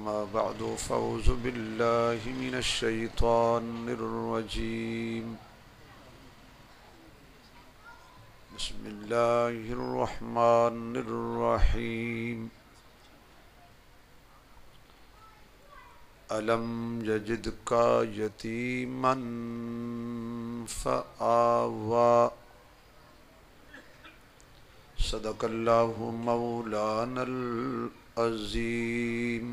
أما بعد فأعوذ بالله من الشيطان الرجيم بسم الله الرحمن الرحيم ألم يجدك يتيما فآوى صدق الله مولانا العظيم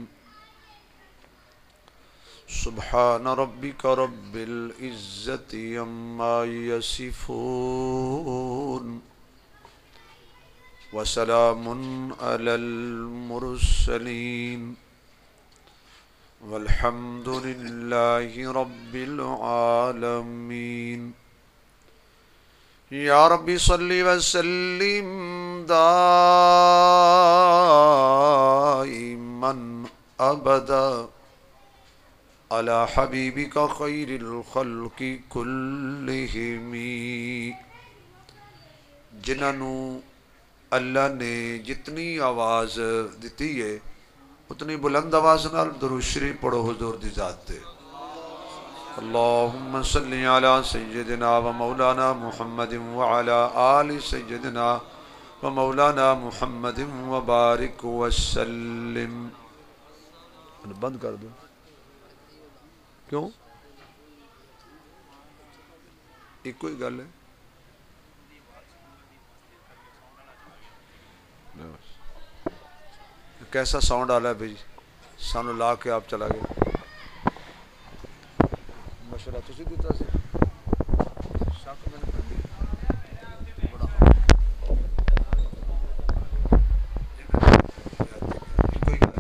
سبحان ربك رب العزة عما يصفون وسلام على المرسلين والحمد لله رب العالمين یا ربی صلی وسلم دائما ابدا علی حبیبک خیر الخلق کلہم، جنہوں اللہ نے جتنی آواز دیتی ہے اتنی بلند آواز نال درود شریف پڑھو حضور دی ذات تے۔ اللہم صلی علی سیدنا و مولانا محمد وعلی آل سیدنا و مولانا محمد وبارک وسلم۔ بند کر دو، کیوں؟ ایک کوئی گل ہے؟ کیسا ساؤنڈ آ رہا ہے بھائی؟ سانو لا کے آپ چلا گئے، مشورہ تسی دیتا سی شک میں نے کر لیا بڑا کوئی گل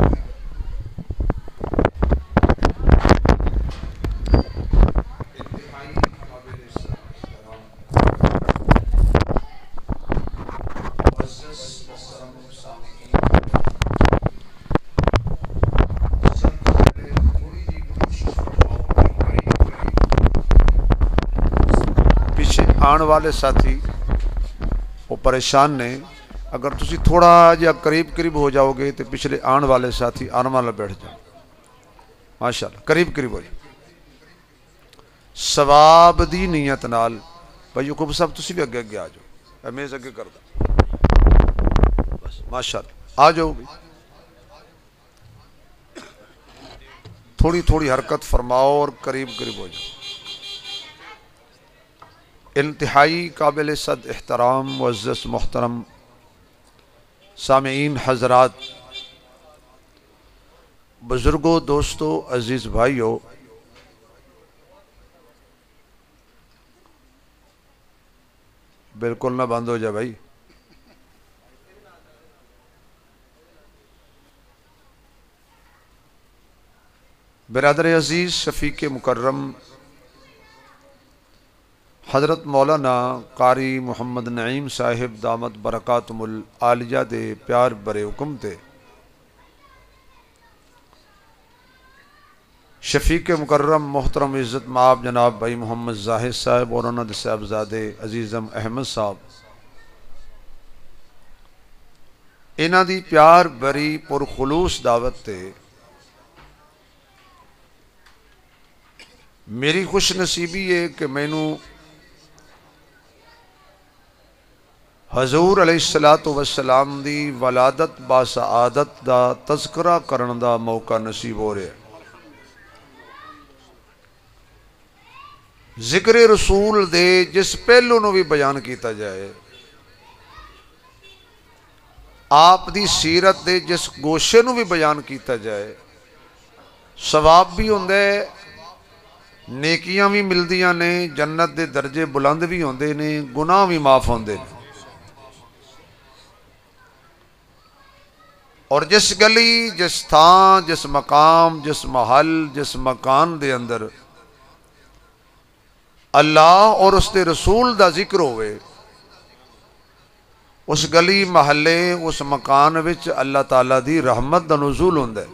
آن والے ساتھی وہ پریشان نے، اگر تسی تھوڑا جا قریب ہو جاؤ گے تو پچھلے آن والے ساتھی آن والا بیٹھ جاؤ، ماشاءاللہ قریب ہو جاؤ ثواب دی نیت نال۔ بھائی یعقوب صاحب تسی بھی اگے آ جاؤ، امیز اگے کر دا بس، ماشاءاللہ آ جاؤ گے، تھوڑی حرکت فرماؤ اور قریب ہو جاؤ۔ انتہائی قابل صد احترام معزز محترم سامعین حضرات، بزرگوں، دوستوں، عزیز بھائیوں، بالکل نہ بند ہو جائے بھائی۔ برادر عزیز، شفیق مکرم حضرت مولانا قاری محمد نعیم صاحب دامت برکاتہم العالیہ دے پیار برے حکم تے شفیق مکرم محترم عزت مآب جناب بھائی محمد زاہد صاحب اور انہوں دے صاحبزادے عزیزم احمد صاحب، انہاں دی پیار بری پرخلوص دعوت تے میری خوش نصیبی ہے کہ مینوں حضور علیہ السلام دی ولادت با سعادت دا تذکرہ کرن دا موقع نصیب ہو رہا ہے۔ ذکر رسول دے جس پہلو نو بھی بیان کیتا جائے، آپ دی سیرت دے جس گوشے نو بھی بیان کیتا جائے، ثواب بھی ہوندے، نیکیاں بھی ملدیاں نے، جنت دے درجے بلند بھی ہوندے نے، گناہ بھی معاف ہوندے نے۔ اور جس گلی، جس تھان، جس مقام، جس محل، جس مکان دے اندر اللہ اور اس دے رسول دا ذکر ہوئے، اس گلی محلے اس مکان وچ اللہ تعالیٰ دی رحمت دا نزول ہوندہ ہے۔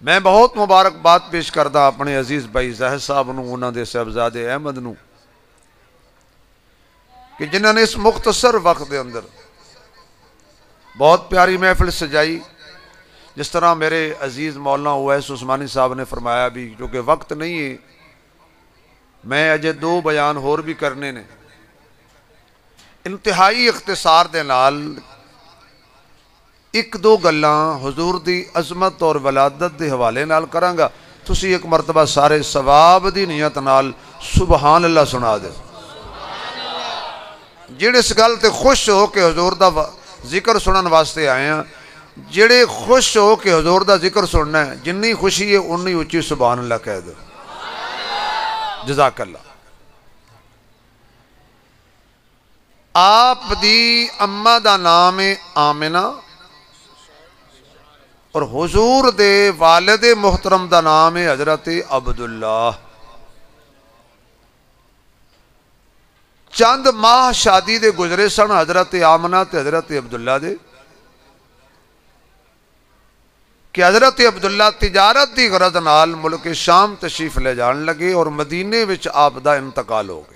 میں بہت مبارکباد پیش کردہ اپنے عزیز بھائی زاہد صاحب نو، انہاں دے صاحبزادے احمد نو، کہ جنہوں نے اس مختصر وقت دے اندر بہت پیاری محفل سجائی، جس طرح میرے عزیز مولانا اویس عثمانی صاحب نے فرمایا بھی، جو کہ وقت نہیں ہے، میں اجے 2 بیان اور بھی کرنے نے، انتہائی اختصار دے نال 1-2 گلاں حضور دی عظمت اور ولادت دے حوالے نال کراں گا۔ تسی ایک مرتبہ سارے ثواب دی نیت نال سبحان اللہ سنا دے، جڑے اس گل تے خوش ہو کہ حضور دا ذکر سنن واسطے آئے ہیں، جڑے خوش ہو کہ حضور دا ذکر سننا ہے، جنی خوشی ہے انی اچھی سبحان اللہ کہہ دو۔ جزاک اللہ۔ آپ دی اماں دا نام ہے آمنہ، اور حضور دے والد محترم دا نام ہے حضرت عبداللہ۔ چند ماہ شادی دے گزرے سن حضرت آمنہ تے حضرت عبداللہ دے، کہ حضرت عبداللہ تجارت دی غرض نال ملک شام تشریف لے جان لگے اور مدینے وچ آپ دا انتقال ہو گیا۔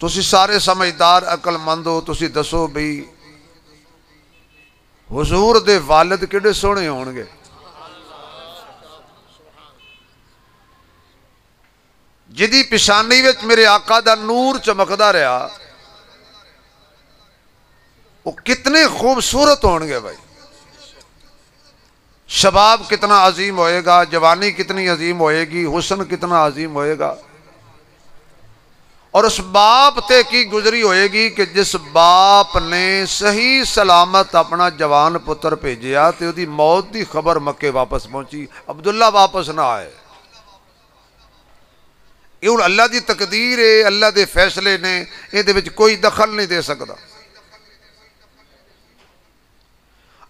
تسی سارے سمجھدار عقل مند ہو، تسی دسو بھئی حضور دے والد کیڑے سونے ہون گے؟ جدی پیشانی وچ میرے آقا دا نور چمکدا رہا، وہ کتنے خوبصورت ہون گے بھائی۔ شباب کتنا عظیم ہوئے گا، جوانی کتنی عظیم ہوئے گی، حسن کتنا عظیم ہوئے گا، اور اس باپ تے کی گزری ہوئے گی کہ جس باپ نے صحیح سلامت اپنا جوان پتر بھیجیا تے دی موت دی خبر مکے واپس پہنچی، عبداللہ واپس نہ آئے۔ یہ اللہ دی تقدیر ہے، اللہ دے فیصلے نے، یہ دے وچ کوئی دخل نہیں دے سکتا۔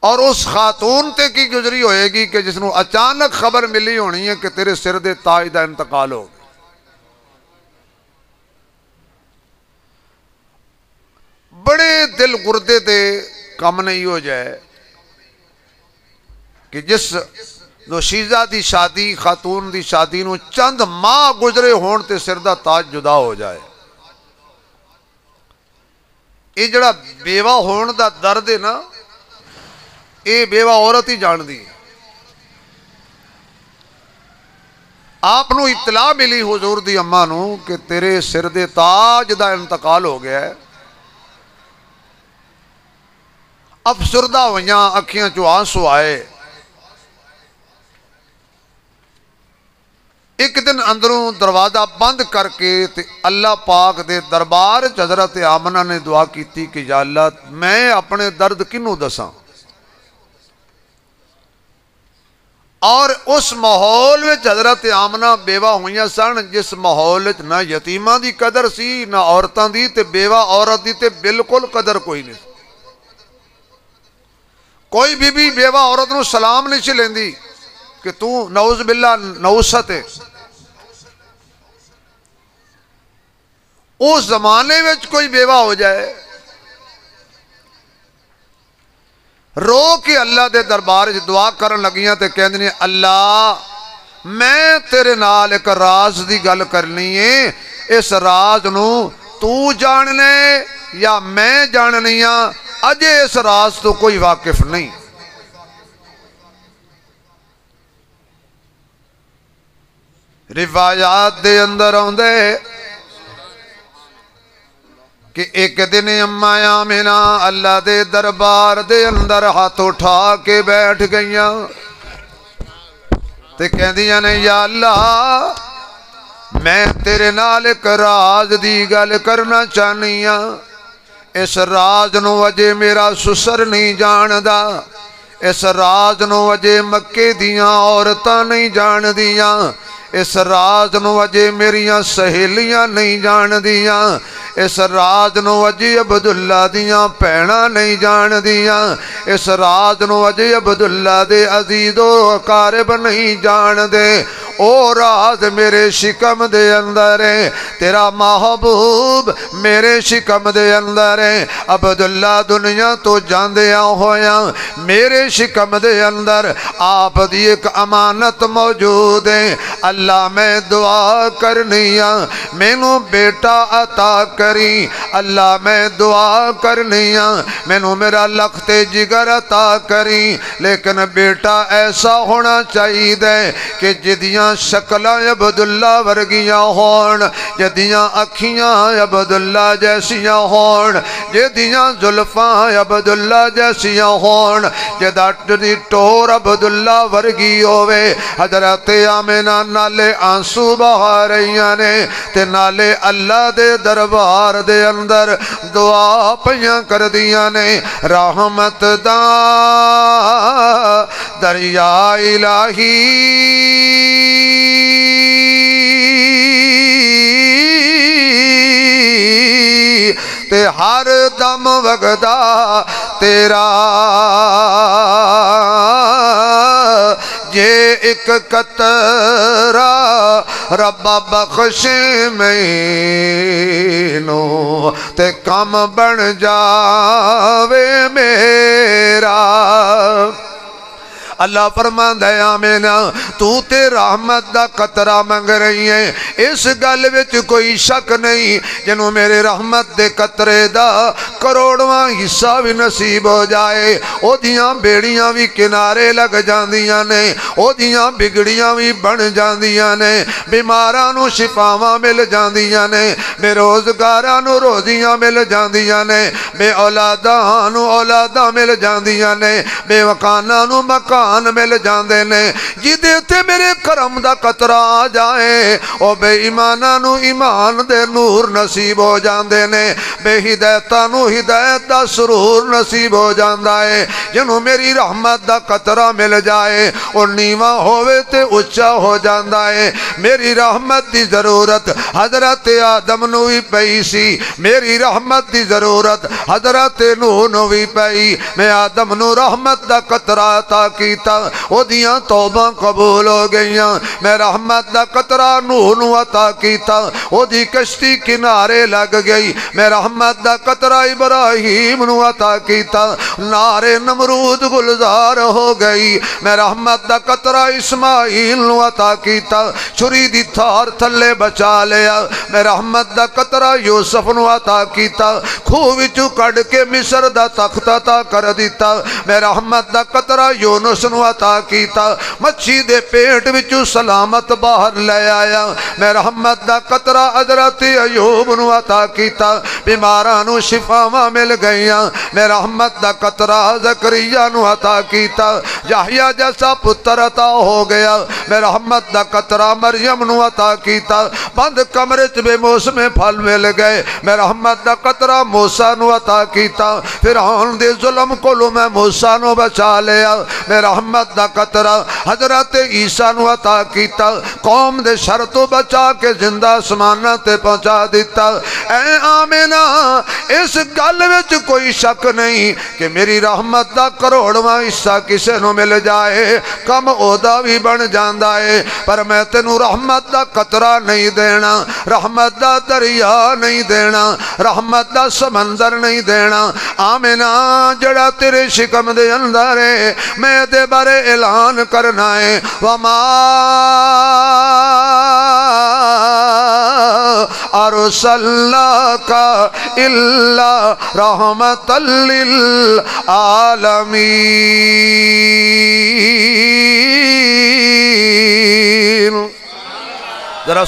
اور اس خاتون تے کی گزری ہوئے گی کہ جس نو اچانک خبر ملی ہونی ہے کہ تیرے سر دے تاج دا انتقال ہو گیا۔ بڑے دل گردے دے کم نہیں ہو جائے کہ جس دوشیزہ دی شادی، خاتون دی شادی نو چند ماہ گزرے ہون تے سر دا تاج جدا ہو جائے۔ یہ جڑا بیوہ ہون دا درد ہے نا، یہ بیوہ عورت ہی جان دی۔ آپ نو اطلاع ملی حضور دی اماں نو کہ تیرے سر دے تاج دا انتقال ہو گیا ہے۔ افسردہ ہویاں، اکھیاں چو آنسو آئے۔ ایک دن اندروں دروازہ بند کر کے تے اللہ پاک دے دربار حضرت آمنہ نے دعا کیتی کہ یا اللہ میں اپنے درد کنوں دساں۔ اور اس ماحول میں حضرت آمنہ بیوہ ہویاں سن، جس ماحول میں نہ یتیمہ دی قدر سی، نہ عورتاں دی، تے بیوہ عورت دی تے بالکل قدر کوئی نہیں۔ کوئی بھی بیوہ عورت نو سلام نہیں چ لیندی کہ تو نعوذ باللہ نوست ہے۔ اس زمانے میں کوئی بیوہ ہو جائے، رو کے اللہ دے دربار دعا کرن لگیاں تے کہندے اللہ میں تیرے نال ایک راز دی گل کرنی ہے، اس راز نو تو جاننے یا میں جاننی ہاں، اجے اس راز تو کوئی واقف نہیں۔ روایات دے اندر آندے کہ ایک دن اماں آمنہ اللہ دے دربار دے اندر ہاتھ اٹھا کے بیٹھ گئیاں تے کہندیاں نے یا اللہ میں تیرے نال ایک راز دی گل کرنا چاہنی ہاں، اس راز نو اجے میرا سسر نہیں جاندا، اس راز نو اجے مکے دیاں عورتاں نہیں جان دیاں، اس راز نو اجے میریاں سہیلیاں نہیں جان دیاں، اس راز نو اجے عبداللہ دیاں پہنا نہیں جان دیاں، اس راز نو اجے عبداللہ دے عزیز و اقارب نہیں جان دے۔ او راز میرے شکم دے اندر ہے، تیرا محبوب میرے شکم دے اندر ہے۔ عبداللہ دنیا تو جاندیاں ہویاں میرے شکم دے اندر آپ دی ایک امانت موجود ہے۔ اللہ میں دعا کرنیاں مینوں بیٹا عطا کری، اللہ میں دعا کرنیاں مینوں میرا لخت جگر عطا کری، لیکن بیٹا ایسا ہونا چاہیے کہ جدیاں شکلاں عبداللہ ورگیاں ہون، جدیاں اکھیاں عبداللہ جیسیاں ہون، جدیاں زلفاں عبداللہ جیسیاں ہون، جدا دی ٹور عبداللہ ورگی ہوئے۔ حضرت آمنہ نالے آنسو بہا رہیاں نے تے نالے اللہ دے دربار دے اندر دعا پیاں کر دیاں نے، رحمت دا دریا الہی تے ہر دم وگدا تیرا، جے ایک قطرہ ربا بخش مینو تے کم بن جاوے میرا۔ اللہ فرماندا ہے آمینہ تو تے رحمت دا قطرہ منگ رہی ہے، اس گل وچ کوئی شک نہیں، جنوں میرے رحمت دے قطرے دا کروڑواں حصہ بھی نصیب ہو جائے، او دیاں بیڑیاں بھی کنارے لگ جاندیاں نے، او دیاں بگڑیاں بھی بن جاندیاں نے، بیماراں نو شفاواں مل جاندیاں نے، بے روزگاراں نو روزیاں مل جاندیاں نے، بے اولاداں نو اولاداں مل جاندیاں نے، بے مکاناں نو مکان مل جاندے نے، جدے تے میرے کرم دا قطرہ آ جائے، او بے ایماناں نو ایمان دے نور نصیب ہو جاندے نے، بے ہدایتاں نو ہدایت دا سرور نصیب ہو جاندا ہے۔ جنوں میری رحمت دا قطرہ مل جائے، او نیواں ہووے تے اچا ہو جاندا ہے۔ میری رحمت دی ضرورت حضرت آدم نو ہی پئی سی، میری رحمت دی ضرورت حضرت نوح نو بھی پئی، میں آدم نو رحمت دا قطرہ عطا کیتا، او دیاں توبہ قبول ہو گئیاں، میں رحمت دا قطرہ نوح نو عطا کیتا، او دی کشتی کنارے لگ گئی، میں رحمت دا قطرہ ابراہیم نو عطا کیتا، نارے نمرود گلزار ہو گئی، میں رحمت دا قطرہ اسماعیل نو عطا کیتا، چھری دی تھار تھلے بچا لیا، میں رحمت دا قطرہ یوسف نو عطا کیتا، کھوہ وچوں کڈ کے مصر دا تخت عطا کر دیتا، میں رحمت دا قطرہ یونس نو عطا کیتا، مچھی دے پیٹ وچوں سلامت باہر لے آیا، میں رحمت دا قطرہ حضرت ایوب نو عطا کیتا، بیماراں نو شفاواں مل گئیاں، میں رحمت دا قطرہ زکریا نو عطا کیتا، یحییٰ جیسا پتر عطا ہو گیا، میں رحمت دا قطرہ مریم نو عطا کیتا، بند کمرے چ بے موسم پھل مل گئے، میں رحمت دا قطرہ موسیٰ نو عطا کیتا، فرعون دے ظلم کولوں میں موسیٰ نو بچا لیا، میں رحمت دا قطرہ حضرت عیسیٰ نو عطا کیتا، قوم دے شر تو بچا کے زندہ آسماناں تے پہنچا دیتا۔ اے آمنہ اس گل وچ کوئی شک نہیں کہ میری رحمت دا کروڑواں حصہ کسے نو مل جائے کم عہدہ بھی بن جاندا ہے، پر میں تینوں رحمت دا قطرہ نہیں دینا، رحمت دا دریا نہیں دینا، رحمت دا سمندر نہیں دینا۔ آمنہ جڑا تیرے شکم دے اندر ہے میں دے بارے اعلان کرنا ہے، وما ارسلناک الا رحمۃ للعالمین۔ ذرا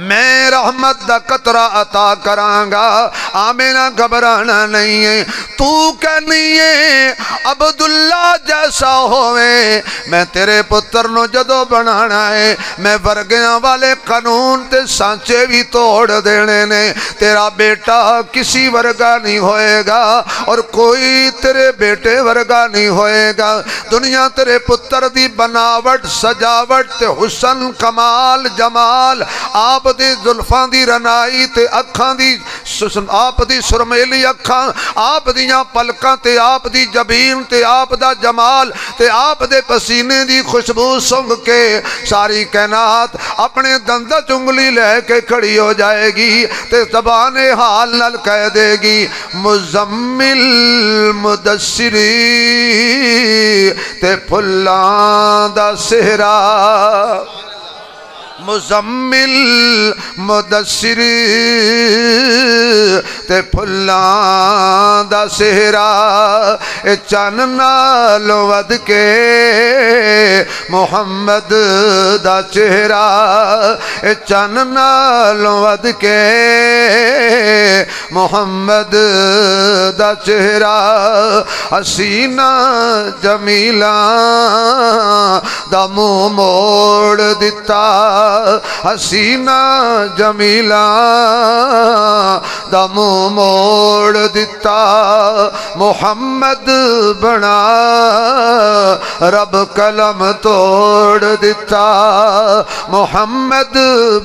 میں رحمت دا قطرہ عطا کرانگا، آمینہ گھبرانا نہیں ہے، تو کہنی ہے عبداللہ جیسا ہوئے، میں تیرے پتر نو جدو بنانا ہے، میں ورگیاں والے قانون تے سانچے بھی توڑ دینے نے، تیرا بیٹا کسی ورگا نہیں ہوئے گا اور کوئی تیرے بیٹے ورگا نہیں ہوئے گا، دنیا تیرے پتر دی بناوٹ سجاوٹ تے حسن کمال جمال، آپ دی زلفاں دی رنائی تے اکھاں دی، آپ دی سرمیلی اکھاں، آپ دیاں پلکاں تے آپ دی جبین تے آپ دا جمال نال تے آپ دے پسینے دی خوشبو سنگ کے ساری کائنات اپنے دندہ چنگلی لے کے کھڑی ہو جائے گی تے زبان حال نال کہہ دے گی مزمل مدثری تے پھلاں دا سہرا مزمل مدثر تے پھلاں دا سہرا اے چن نالوں ود کے محمد دا چہرہ اے چن نالوں ود کے محمد دا چہرہ حسینہ جمیلہ دا منہ موڑ دیتا حسینہ جمیلہ دا منہ موڑ دیتا محمد بنا رب قلم توڑ دیتا محمد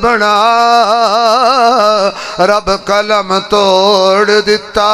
بنا رب قلم توڑ دیتا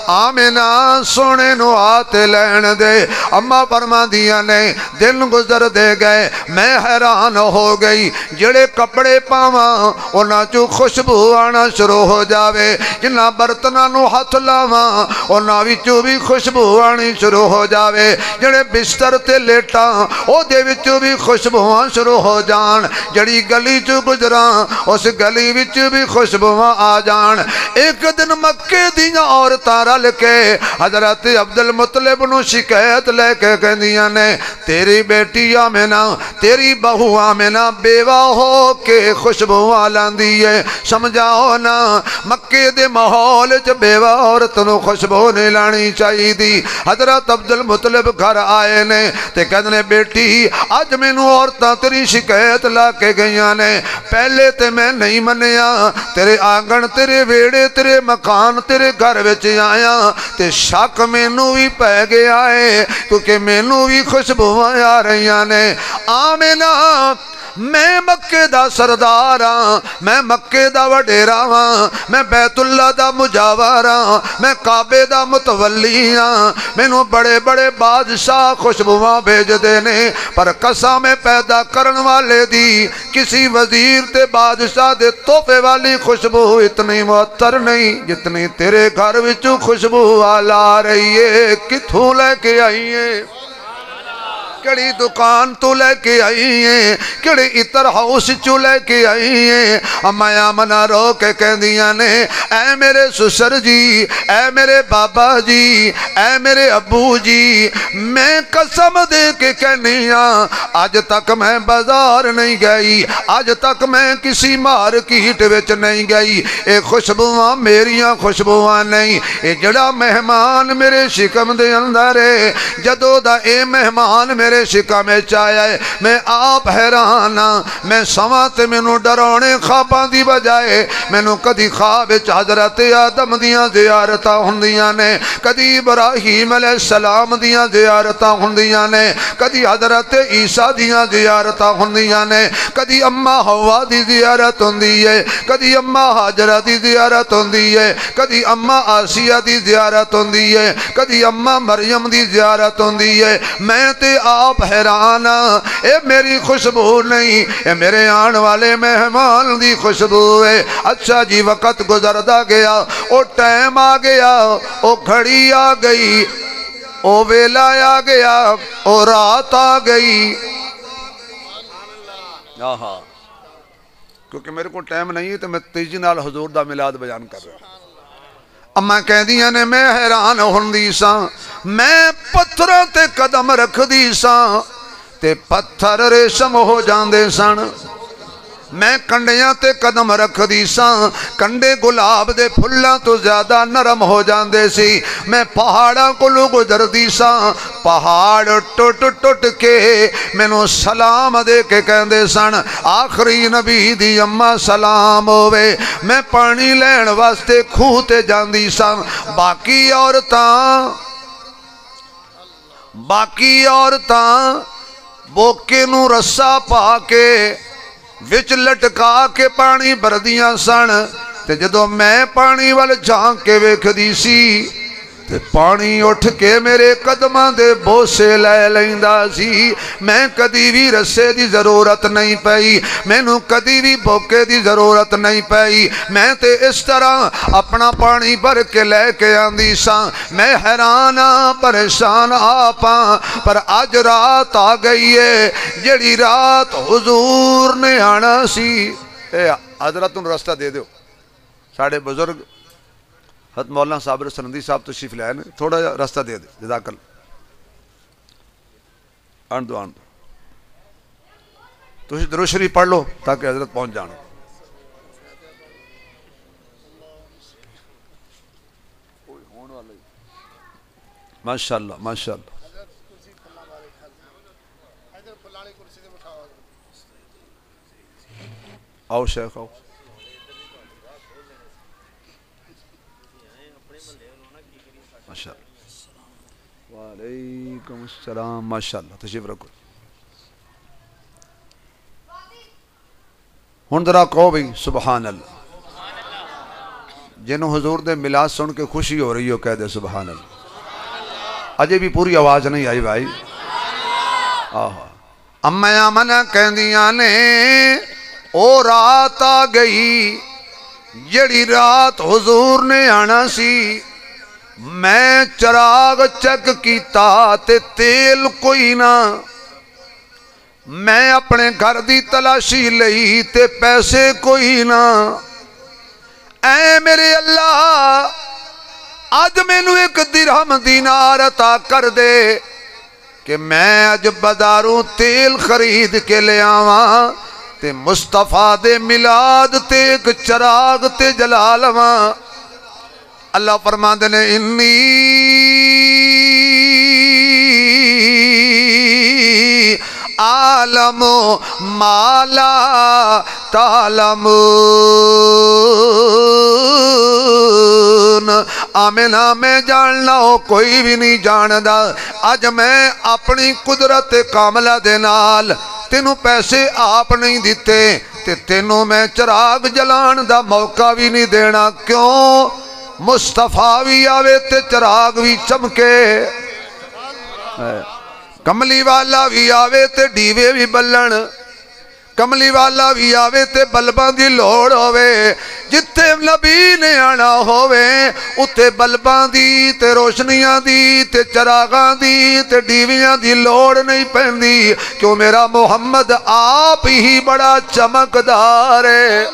آمینہ سونے نو آتے لین دے اما فرما دیا نے دن گزر دے گئے میں حیران ہو گئی جڑے کپڑے پاواں اونا چو خوشبو آنا شروع ہو جاوے جنہ برتنہ نو ہاتھ لاواں اونا وچو بھی خوشبو آنی شروع ہو جاوے جڑے بستر تے لیٹاں او دے وچو بھی خوشبو آن شروع ہو جان جڑی گلی چو گزراں اس گلی وچو بھی خوشبو آ جان ایک دن مکے دیاں عورتاں رل کے حضرت عبدالمطلب نو شکایت لے کے کہندیاں نے تیری بیٹی آمینہ تیری بہو آمینہ بیوہ ہو کے خوشبو آلاندی ہے سمجھاؤ نا مکے دے ماحول چ بیوہ عورت نو خوشبو نہیں لانی چاہی دی حضرت عبدالمطلب گھر آئے نے تے کہنے بیٹی آج میں نو عورتاں تیری شکایت لا کے گئیاں نے پہلے تے میں نہیں منیا تیرے آنگن تیرے ویڑے تیرے مکان تیرے گھر وچ آیا تے شک میں نو بھی پہ گیا ہے کیونکہ میں نو بھی خوشبو آ رہیاں نے آمینہ میں مکے دا سردار ہاں میں مکے دا وڈیرا ہاں میں بیت اللہ دا مجاور ہاں میں کعبے دا متولی ہاں مینوں بڑے بڑے بادشاہ خوشبوواں بھیج دینے پر قسم پیدا کرن والے دی کسی وزیر تے بادشاہ دے تحفے والی خوشبو اتنی معطر نہیں جتنی تیرے گھر وچوں خوشبو آ رہی ہے کتھوں لے کے آئی ہے کڑی دکان تو لے کے آئی ہیں کڑی اتر ہاؤس چو لے کے آئی ہیں امایا منا رو کے کہندیاں نے اے میرے سسر جی اے میرے بابا جی اے میرے ابو جی میں قسم دے کے کہنیاں آج تک میں بازار نہیں گئی آج تک میں کسی مارکیٹ وچ نہیں گئی اے خوشبوواں میریاں خوشبوواں نہیں اے جڑا مہمان میرے شکم دے اندر ہے جدو دا اے مہمان میرے شکا میں چایا ہے میں آپ حیرانا میں سماتے میں نو ڈرونے خواباں دی بجائے میں نو کدی خواب حضرت آدم دیاں زیارتاں ہندیاں نے کدی ابراہیم علیہ السلام دیاں زیارتاں ہندیاں نے کدی حضرت عیسیٰ دیاں زیارتاں ہندیاں نے کدی اماں حوا دی زیارت ہندی ہے کدی اماں حاجرہ دی زیارت ہندی ہے کدی اماں آسیہ دی زیارت ہندی ہے کدی اماں مریم دی زیارت ہندی ہے میں تے آپ حیرانا اے میری خوشبو نہیں اے میرے آن والے مہمان دی خوشبو ہے اچھا جی وقت گزردا گیا او ٹائم آ گیا او گھڑی آ گئی او ویلا آ گیا او رات آ گئی کیونکہ میرے کو ٹائم نہیں ہے تو میں تیزی نال حضور دا میلاد بیان کر رہا ہوں اما کہہ دیا نے میں حیران ہوندی ساں میں پتھروں تے قدم رکھ دی ساں تے پتھر ریشم ہو جاندے سن میں کنڈیاں تے قدم رکھ دی ساں کنڈے گلاب دے پھلاں تو زیادہ نرم ہو جاندے سی میں پہاڑاں کو لو گزر دی ساں پہاڑ ٹوٹ ٹوٹ کے میں نو سلام دے کے کہندے سن آخری نبی دی اماں سلام ہوئے میں پانی لین واسطے کھوتے جاندی ساں باقی عورتاں بوکے نو رسا پا کے وچ لٹکا کے پانی بردیاں سن تے جدو میں پانی وال جھانک کے ویکھ دی سی تے پانی اٹھ کے میرے قدماں دے بوسے لے لیندا سی میں کدی بھی رسے دی ضرورت نہیں پئی مینوں کدی بھی بوکے دی ضرورت نہیں پئی میں تے اس طرح اپنا پانی بھر کے لے کے آندی ساں میں حیران پریشان آپاں پر اج رات آ گئی ہے جڑی رات حضور نے آنا سی اے حضرت ان رستہ دے دیو ساڑھے بزرگ حضرت مولانا صابر سنندی صاحب تشریف لائے نے تھوڑا رستہ دے دے جزاک اللہ آن دو تسی درود شریف پڑھ لو تاکہ حضرت پہنچ جانا ماشاءاللہ ماشاءاللہ آؤ شیخ آؤ ماشاءاللہ وعلیکم السلام ماشاءاللہ تشریف رکھو ہن ذرا کہو بھئی سبحان اللہ جنہوں حضور دے میلاد سن کے خوشی ہو رہی ہو کہہ دے سبحان اللہ اجے بھی پوری آواز نہیں آئی بھائی امّیاں منہ کہندیاں نے او رات آ گئی جڑی رات حضور نے آنا سی میں چراغ چک کیتا تے تیل کوئی نہ میں اپنے گھر دی تلاشی لئی تے پیسے کوئی نہ اے میرے اللہ آج میں نو ایک درہم دینار عطا کر دے کہ میں اج بازاروں تیل خرید کے لے آواں تے مصطفیٰ دے میلاد تے ایک چراغ تے جلا لواں اللہ فرماندے نے انی عالم ما لا تعلمون آمینہ میں جاننا ہو کوئی بھی نہیں جاندا آج میں اپنی قدرت کاملہ دے نال تینوں پیسے آپ نہیں دیتے تے تینوں میں چراغ جلان دا موقع بھی نہیں دینا کیوں مصطفیٰ بھی آوے تے چراغ بھی چمکے کملی والا بھی آوے تے ڈیوے بھی بلن کملی والا بھی آوے تے بلباں دی لوڑ ہوئے جتے نبی نے آنا ہوئے اتے بلباں دی تے روشنیاں دی تے چراغاں دی تے ڈیویاں دی لوڑ نہیں پہندی کیوں میرا محمد آپ ہی بڑا چمکدار ہے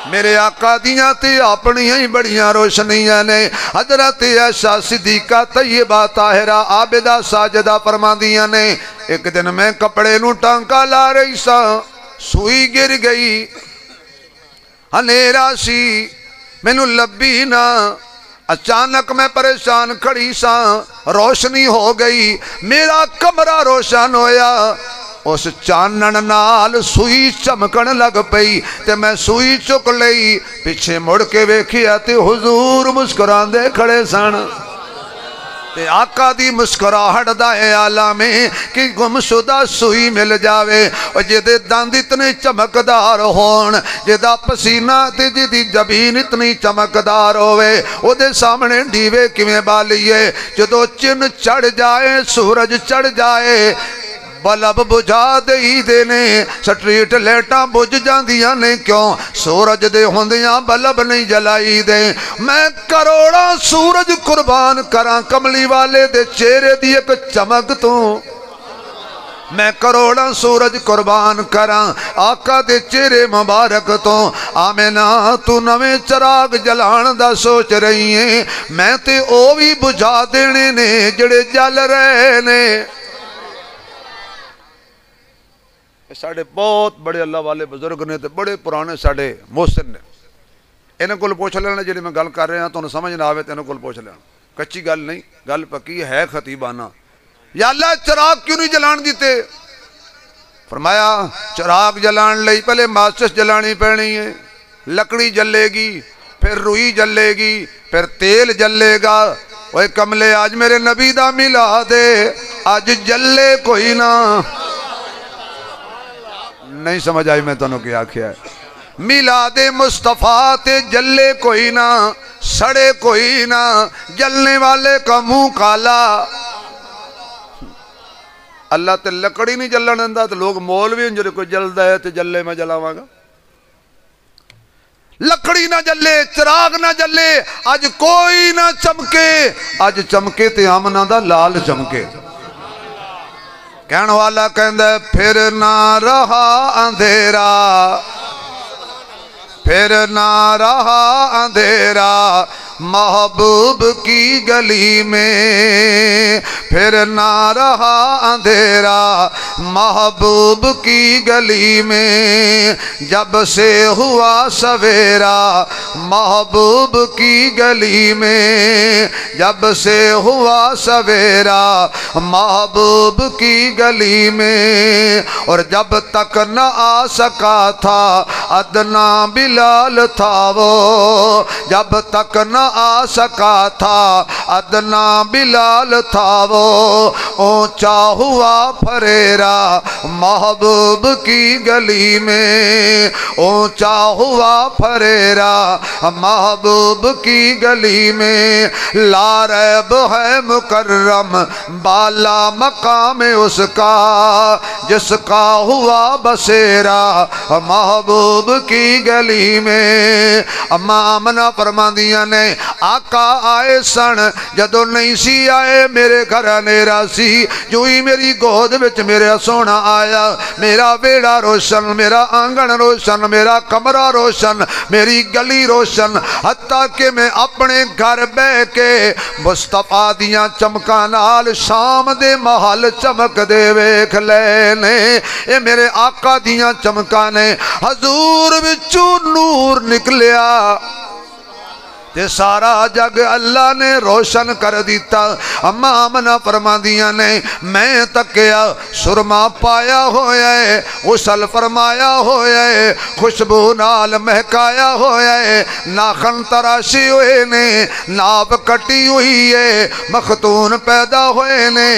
میرے آقا دیاں تے اپنی ہی بڑیاں روشنیاں نے حضرت عائشہ صدیقہ طیبہ طاہرہ عابدہ ساجدہ فرماندیاں نے ایک دن میں کپڑے نو ٹانکا لا رہی سا سوئی گر گئی ہنیرا سی مینو لبی نہ اچانک میں پریشان کھڑی سا روشنی ہو گئی میرا کمرہ روشن ہویا اس چانن نال سوئی چمکن لگ پئی تے میں سوئی چک لئی پیچھے مڑ کے ویکھیا تے حضور مسکران دے کھڑے سن تے آقا دی مسکراہٹ دا اے عالم کہ گمشدہ سوئی مل جاوے اور جدے دند اتنے چمکدار ہون جدہ پسینہ تے جدی جبین اتنی چمکدار ہوئے او دے سامنے ڈیوے کیویں بالیے جدو چن چڑھ جائے سورج چڑھ جائے بلب بجھا دئی دینے سٹریٹ لیٹاں بجھ جاندیاں نے کیوں سورج دے ہوندیاں بلب نہیں جلائی دے میں کروڑا سورج قربان کراں کملی والے دے چہرے دی ایک چمک تو میں کروڑا سورج قربان کراں آقا دے چہرے مبارک تو آمینہ تو نویں چراغ جلان دا سوچ رہی ہیں میں تے او بھی بجھا دینے نے جڑے جل رہے نے ساڑھے بہت بڑے اللہ والے بزرگ نے بڑے پرانے ساڑھے محسن نے انہوں کو پوچھ لینا جی میں گل کر رہا تو انہوں سمجھ نہ آوے تو انہوں کو پوچھ لینا کچی گل نہیں گل پکی ہے خطیبانہ یا اللہ چراغ کیوں نہیں جلان دیتے فرمایا چراغ جلان لئی پہلے ماسس جلانی پڑنی ہے لکڑی جلے گی پھر روئی جلے گی پھر تیل جلے گا وہ کملے آج میرے نبی دا میلاد ہے آج جلے کوئی نہ نہیں سمجھ آئی میں تنہوں کیا کیا ہے میلاد مصطفیٰ تے جلے کوئی نہ سڑے کوئی نہ جلنے والے کا منہ کالا اللہ تے لکڑی نہیں جلن دیندا تے لوگ مولوی ہن جو کوئی جلدا ہے تے جلے میں جلاواں گا لکڑی نہ جلے چراغ نہ جلے اج کوئی نہ چمکے اج چمکے تے آمنہ دا لال چمکے کہن والا کہندا پھر نہ رہا اندھیرا پھر نہ رہا اندھیرا محبوب کی گلی میں پھر نہ رہا اندھیرا محبوب کی گلی میں جب سے ہوا سویرا محبوب کی گلی میں جب سے ہوا سویرا محبوب کی گلی میں اور جب تک نہ آ سکا تھا ادنا بلال تھا وہ جب تک نہ آ سکا تھا ادنا بلال تھا وہ اونچا ہوا پھریرا محبوب کی گلی میں اونچا ہوا پھریرا محبوب کی گلی میں لا ریب ہے مکرم بالا مقام اس کا جس کا ہوا بسیرا محبوب کی گلی میں اماں آمنہ فرماندیاں نے آقا آئے سن جدو نہیں سی آئے میرے گھر اندھیرا سی جو ہی میری گود وچ میرے سونا آیا میرا بیڑا روشن میرا آنگن روشن میرا کمرہ روشن میری گلی روشن حتیٰ کہ میں اپنے گھر بہ کے مصطفیٰ دیاں چمکاں نال شام دے محل چمک دے ویکھ لینے اے میرے آقا دیاں چمکاں نے حضور وچوں نور نکلیا تے سارا جگ اللہ نے روشن کر دیتا اماں آمنہ فرماندیاں نے میں تکیا سرما پایا ہویا ہے غسل فرمایا ہویا ہے خوشبو نال مہکایا ہویا ہے ناخن تراشی ہوئے نے ناپ کٹی ہوئی ہے مختون پیدا ہوئے نے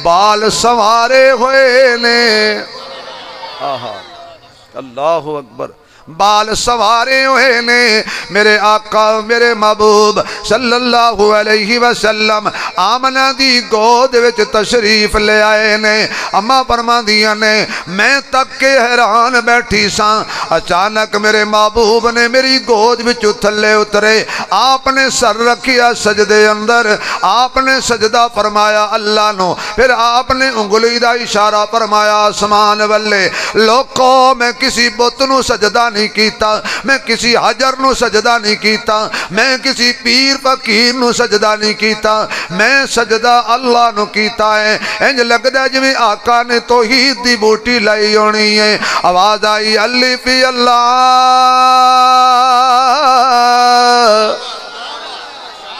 بال سوارے ہوئے نے اللہ اکبر بال سوارے ہوئے نے میرے آقا میرے محبوب صلی اللہ علیہ وسلم آمنہ دی گود وچ تشریف لے آئے نے اماں فرماندیاں نے میں تک کے حیران بیٹھی ساں اچانک میرے محبوب نے میری گود وچ تھلے اترے آپ نے سر رکھیا سجدے اندر آپ نے سجدہ فرمایا اللہ نو پھر آپ نے انگلی دا اشارہ فرمایا آسمان والے لوکو میں کسی بت نو سجدہ نہیں کیتا میں کسی حجر نو سجدہ نہیں کیتا میں کسی پیر فقیر نو سجدہ نہیں کیتا میں سجدہ اللہ نو کیتا ہے انج لگدا جویں آقا نے توحید دی بوٹی لائی ہونی ہے آواز آئی اللہ فی اللہ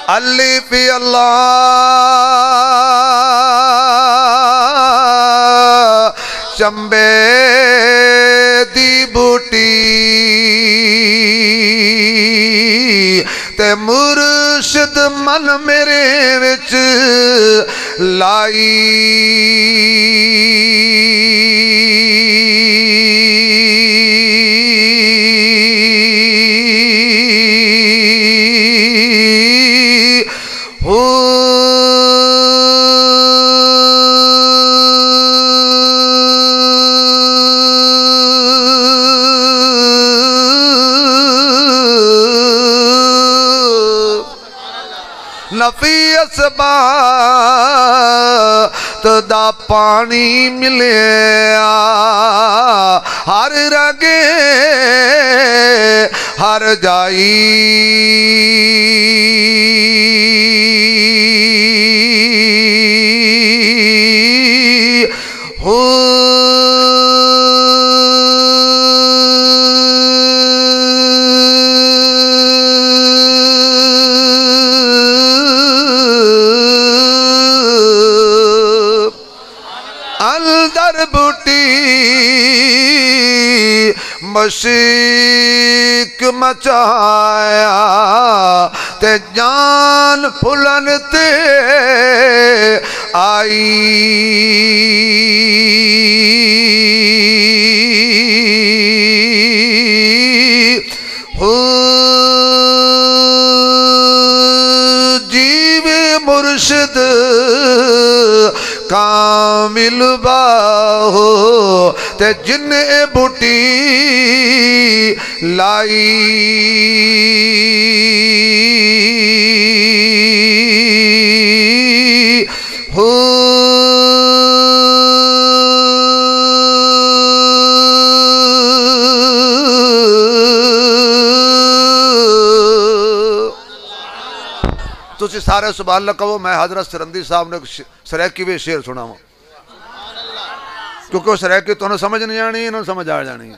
اللہ فی اللہ چمبے دی بوٹی تے مرشد من میرے وچ لائی نفی اسبات دا پانی ملیا ہر رگے ہر جائی مشک مچایا تے جان پھلن تے آئی کامل باہو تے جن بوٹی لائی ہو تسی سارے سبحان اللہ کہو میں حضرت سرندی صاحب نے سریکی بھی شعر سنا ہوں کیونکہ وہ سریکی تو انہوں سمجھ نہیں آنی انہوں سمجھ آ جانی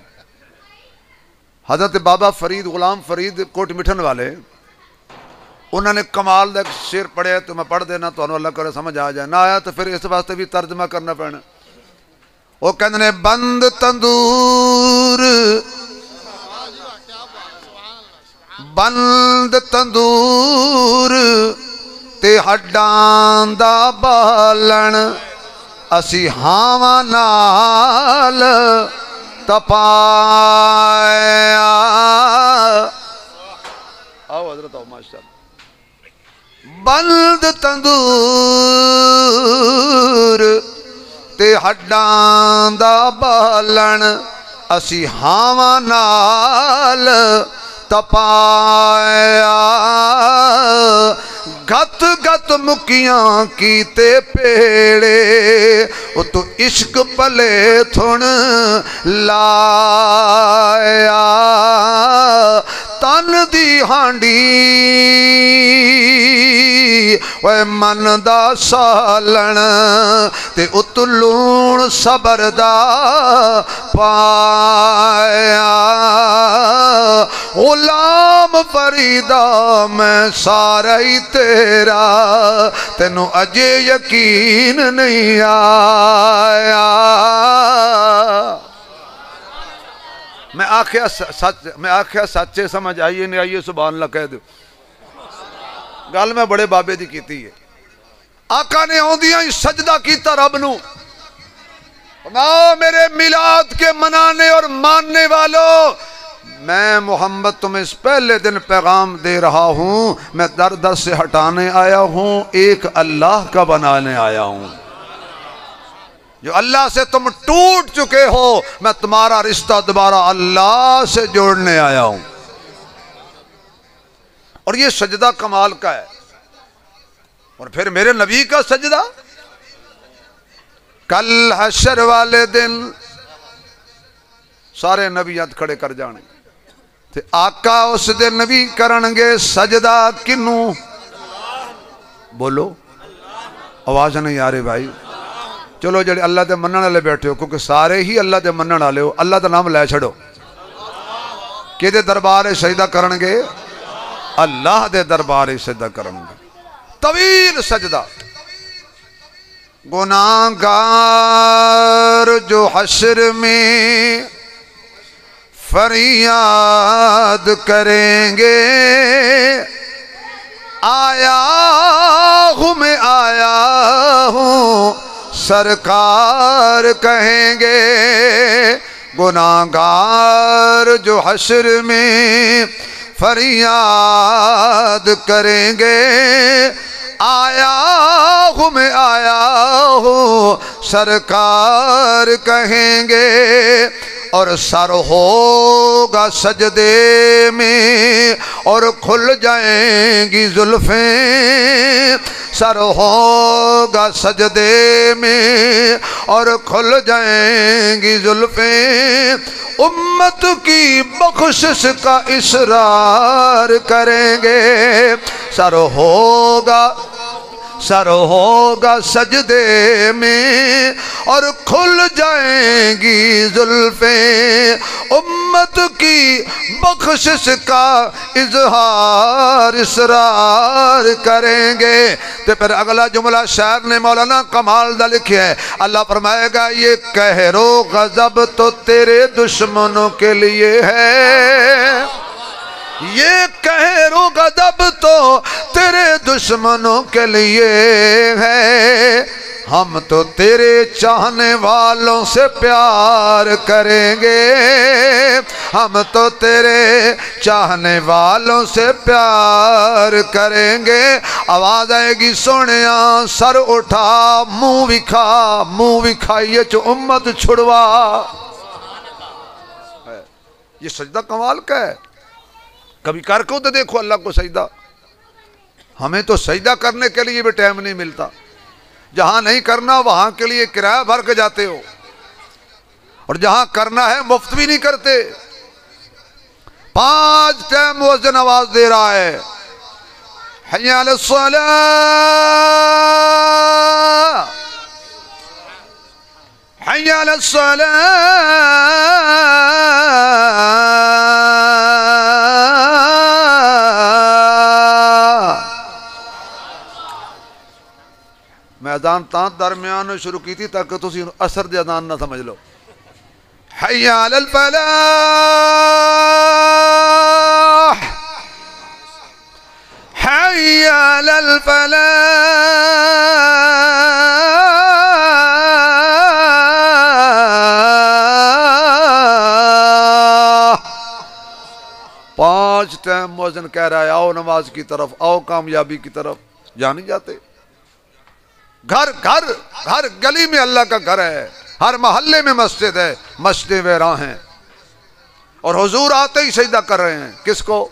حضرت بابا فرید غلام فرید کوٹ مٹھن والے انہوں نے کمال دا ایک شعر پڑھے تو میں پڑھ دینا تو انہوں اللہ کرے سمجھ آ جائے نہ آیا تو پھر اس واسطے بھی ترجمہ کرنا پڑنا وہ کہتے ہیں بند تندور بند تندور تے ہڈاں دا بالن اسی ہاواں نال تپایا آؤ حضرت آؤ ماشاءاللہ بند تندور تے ہڈاں دا بالن اسی ہاواں نال تپایا گت گت مکیاں کیتے پیڑے او تو عشق پلے تھن لایا تن دی ہانڈی وے من دا سالن تے اتلون صبر دا پایا غلام فریدہ میں سارا ہی تیرا تینوں اجے یقین نہیں آیا میں آکھیا سچے سمجھ آئیے نہیں آئیے سبحان اللہ کہہ دو گل میں بڑے بابے دی کیتی ہے آقا نے ہوندیاں ہی سجدہ کیتا رب نو میرے میلاد کے منانے اور ماننے والوں میں محمد تمہیں اس پہلے دن پیغام دے رہا ہوں میں در در سے ہٹانے آیا ہوں ایک اللہ کا بنانے آیا ہوں جو اللہ سے تم ٹوٹ چکے ہو میں تمہارا رشتہ دوبارہ اللہ سے جوڑنے آیا ہوں اور یہ سجدہ کمال کا ہے اور پھر میرے نبی کا سجدہ کل حشر والے دن سارے نبی ہاتھ کھڑے کر جانے تے آقا اس دن نبی کرنگے سجدہ کنوں بولو آواز نہیں آ رہی بھائی چلو جڑے اللہ دے منن والے بیٹھے ہو کیونکہ سارے ہی اللہ دے منن والے ہو اللہ دا نام لے چھڑو کہ دے دربار سجدہ کرنگے اللہ دے دربار سجدہ کرنگے طویل سجدہ گناہگار جو حشر میں فریاد کریں گے آیا ہوں میں آیا ہوں سرکار کہیں گے گناہگار جو حشر میں فریاد کریں گے آیا ہوں میں آیا ہوں سرکار کہیں گے اور سر ہوگا سجدے میں اور کھل جائیں گی زلفیں سر ہوگا سجدے میں اور کھل جائیں گی زلفیں امت کی بخشش کا اصرار کریں گے سر ہوگا سجدے میں اور کھل جائیں گی زلفیں امت کی بخشش کا اظہار اصرار کریں گے تو پھر اگلا جملہ شاعر نے مولانا کمال دا لکھیا ہے اللہ فرمائے گا یہ قہر و غضب تو تیرے دشمنوں کے لیے ہے یہ قہر رو غضب تو تیرے دشمنوں کے لیے ہے، ہم تو تیرے چاہنے والوں سے پیار کریں گے، ہم تو تیرے چاہنے والوں سے پیار کریں گے۔ آواز آئے گی سونیا سر اٹھا منہ وکھائیے چو امت چھڑوا۔ یہ سجدہ کمال کا ہے، کبھی کر کو تو دیکھو اللہ کو سجدہ۔ ہمیں تو سجدہ کرنے کے لیے بھی ٹائم نہیں ملتا، جہاں نہیں کرنا وہاں کے لیے کرایہ بھر کے جاتے ہو، اور جہاں کرنا ہے مفت بھی نہیں کرتے۔ 5 ٹائم مؤذن آواز دے رہا ہے، حی علی الصلاۃ، حی علی الصلاۃ۔ میں اذان تاں درمیان میں شروع کی تھی تاکہ تسی اثر دی اذان نہ سمجھ لو۔ حی علی الفلاح، حی علی الفلاح۔ پانچ ٹائم مؤذن کہہ رہا ہے آؤ نماز کی طرف، آؤ کامیابی کی طرف، جا نہیں جاتے۔ گھر گھر ہر گلی میں اللہ کا گھر ہے، ہر محلے میں مسجد ہے، مسجدیں ویراں ہیں، اور حضور آتے ہی سجدہ کر رہے ہیں۔ کس کو؟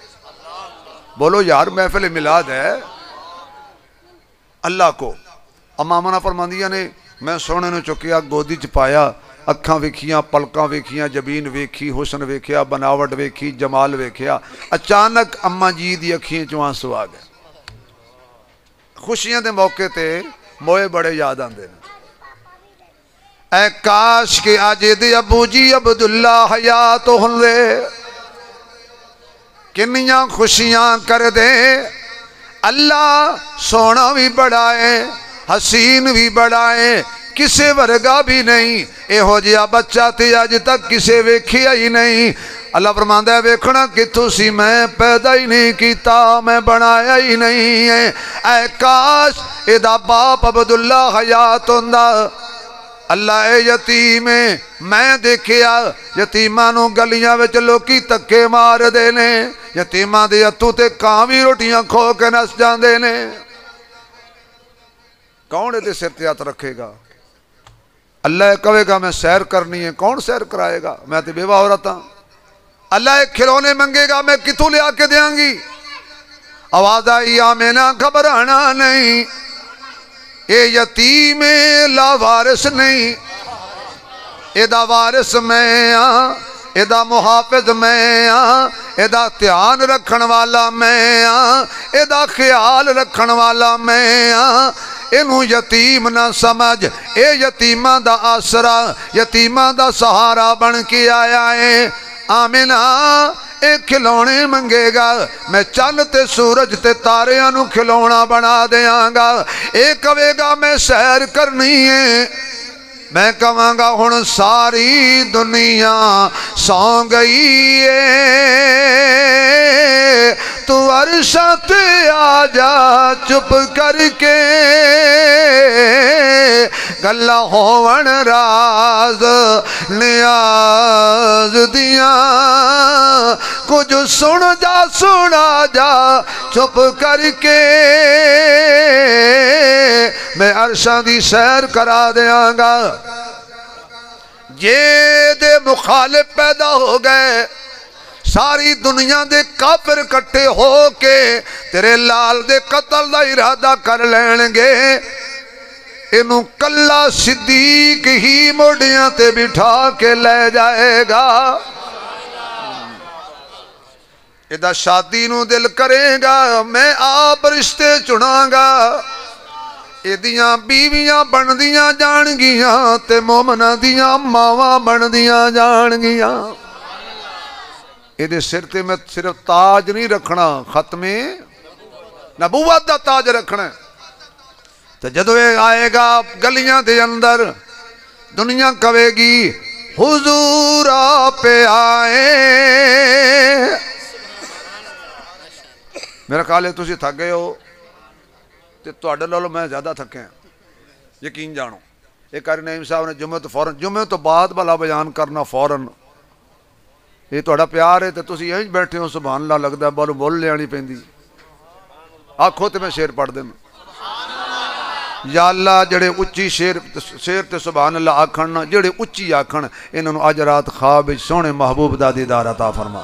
بولو یار، محفل میلاد ہے اللہ کو۔ امامنا فرماندیاں نے میں سونے نو چکیا گودی چ پایا، اکھاں ویکھیاں، پلکاں ویکھیاں، جبین ویکھی، حسن ویکھیا، بناوٹ ویکھی، جمال ویکھیا، اچانک اماں جی دی اکھیں چوں آنسو آ گئے۔ خوشیاں دے موقع تے موئے بڑے یاد آندے نے۔ اے کاش کہ اج دے ابو جی عبداللہ حیات ہوندے، کنیاں خوشیاں کر دے۔ اللہ سونا بھی بڑا ہے، حسین بھی بڑا ہے، کسے ورگا بھی نہیں، اے ہو جیا بچہ تے اج تک کسے ویکھیا ہی نہیں۔ اللہ فرماندا ہے ویکھنا کتھوں سی، میں پیدا ہی نہیں کیتا، میں بنایا ہی نہیں ہے۔ اے کاش اے دا باپ عبداللہ حیات ہوندا۔ اللہ اے یتیم میں دیکھیا یتیماں نو گلیاں وچ لوکی تکے مار دے نے، یتیماں دے ہتھوں تے کاں وی روٹیاں کھو کے نس جاندے نے۔ کون دے سر تے ہاتھ رکھے گا؟ اللہ کہے گا میں سیر کرنی ہے، کون سیر کرائے گا؟ میں تے بیوہ عورت ہاں۔ اللہ ایک کھلونے منگے گا، میں کتوں لے آ کے دیاں گی؟ آواز آئی آمینہ گھبرانا نہیں، اے یتیم لا وارث نہیں، اے دا وارث میں ہاں، اے دا محافظ میں ہاں، اے دا دھیان رکھن والا میں ہاں، اے دا خیال رکھن والا میں ہاں۔ اینو یتیم نہ سمجھ، اے یتیماں دا آسرا، یتیماں دا سہارا بن کے آیا ہے۔ آمینہ اے کھلونے منگے گا، میں چند تے سورج تے تاریاں نو کھلونا بنا دیاں گا۔ اے کہے گا میں سیر کرنی ہے، میں کہاں گا ہن ساری دنیا سو گئی ہے، تو عرشاں تے آ جا چپ کر کے، گلا ہون راز نیاز دیاں، کچھ سن جا سنا جا چپ کر کے، میں عرشاں دی سیر کرا دیاں گا۔ یہ دے مخالف پیدا ہو گئے، ساری دنیا دے کافر کٹھے ہو کے تیرے لال دے قتل دا ارادہ کر لین گے۔ انہوں کلا صدیق ہی موڑیاں تے بٹھا کے لے جائے گا۔ ادا شادی نو دل کرے گا، میں آپ رشتے چنا گا، ایدیاں بیویاں بن دیاں جان گیاں تے مومنہ دیاں ماواں بن دیاں جان گیاں۔ ایدے سر تے میں صرف تاج نہیں رکھنا، ختم نبوت دا تاج رکھنا۔ تو جدو یہ آئے گا گلیاں دے اندر، دنیا کہے گی حضور آپ آئے، میرا خیال ہے تسی تھک گئے ہو تے تواڈے نالوں میں زیادہ تھکے ہیں، یقین جانو۔ ایک بار نعیم صاحب نے جمعے تو بعد بھلا بیان کرنا فوراً، یہ تہاڈا پیار ہے تے تسی انج بیٹھے ہو سبحان اللہ لگدا ہے بالو بول لیانی پیندی۔ آکھو تے میں شعر پڑھ دینا۔ یا اللہ جڑے اچھی شعر تے سبحان اللہ آکھن نا، جڑے اچھی آکھن انہاں نوں اج رات خواب وچ سونے محبوب دا دیدار عطا فرما۔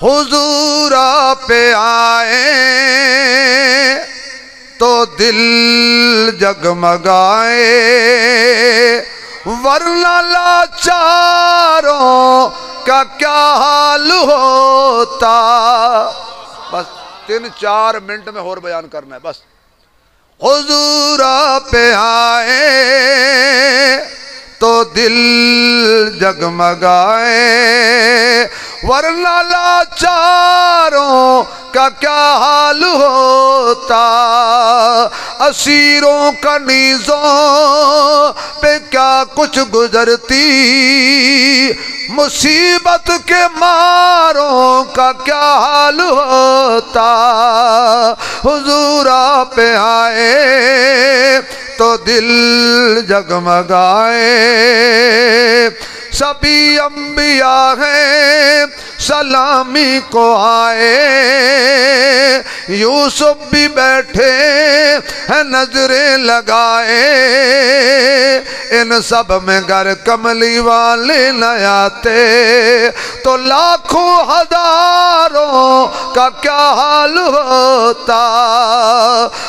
حضور آپ آئے تو دل جگمگائے، ورنہ لاچاروں کا کیا حال ہوتا۔ بس 3-4 منٹ میں اور بیان کرنا ہے بس۔ حضور آپ آئے تو دل جگمگائے، ورنہ لاچاروں کا کیا حال ہوتا۔ اسیروں کا نیزوں پہ کیا کچھ گزرتی، مصیبت کے ماروں کا کیا حال ہوتا۔ حضور آپ آئے تو دل جگمگائے، سبھی انبیاء ہیں سلامی کو آئے، یوسف بھی بیٹھے ہیں نظریں لگائے، ان سب میں گر کملی والے نہ آتے تو لاکھوں ہزاروں کا کیا حال ہوتا۔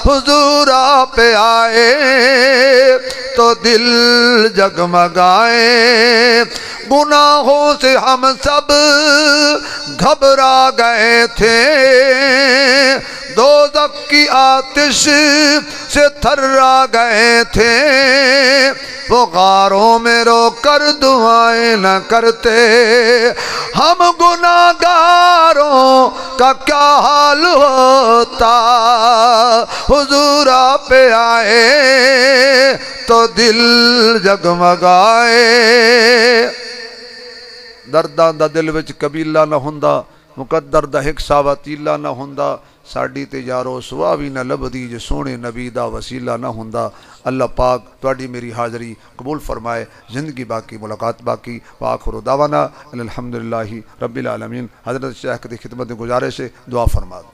حضور آپ آئے تو دل جگمگائے، گناہوں سے ہم سب گھبرا گئے تھے، دوزخ کی آتش سے تھرا گئے تھے، وہ غاروں میں رو کر دعائیں نہ کرتے، ہم گناہگاروں کا کیا حال ہوتا۔ حضور آپ آئے تو دل جگمگائے، درداں دا دل وچ قبیلہ نہ ہوندا، مقدر دا ایک ساوا تیلا نہ ہوندا، ساڈی تے یارو سوا بھی نہ لبدی جو سونے نبی دا وسیلہ نہ ہوندا۔ اللہ پاک تواڈی میری حاضری قبول فرمائے، زندگی باقی ملاقات باقی۔ وآخر دعوانا الحمدللہ رب العالمین۔ حضرت شیخ کی خدمت گزارش سے دعا فرما دو۔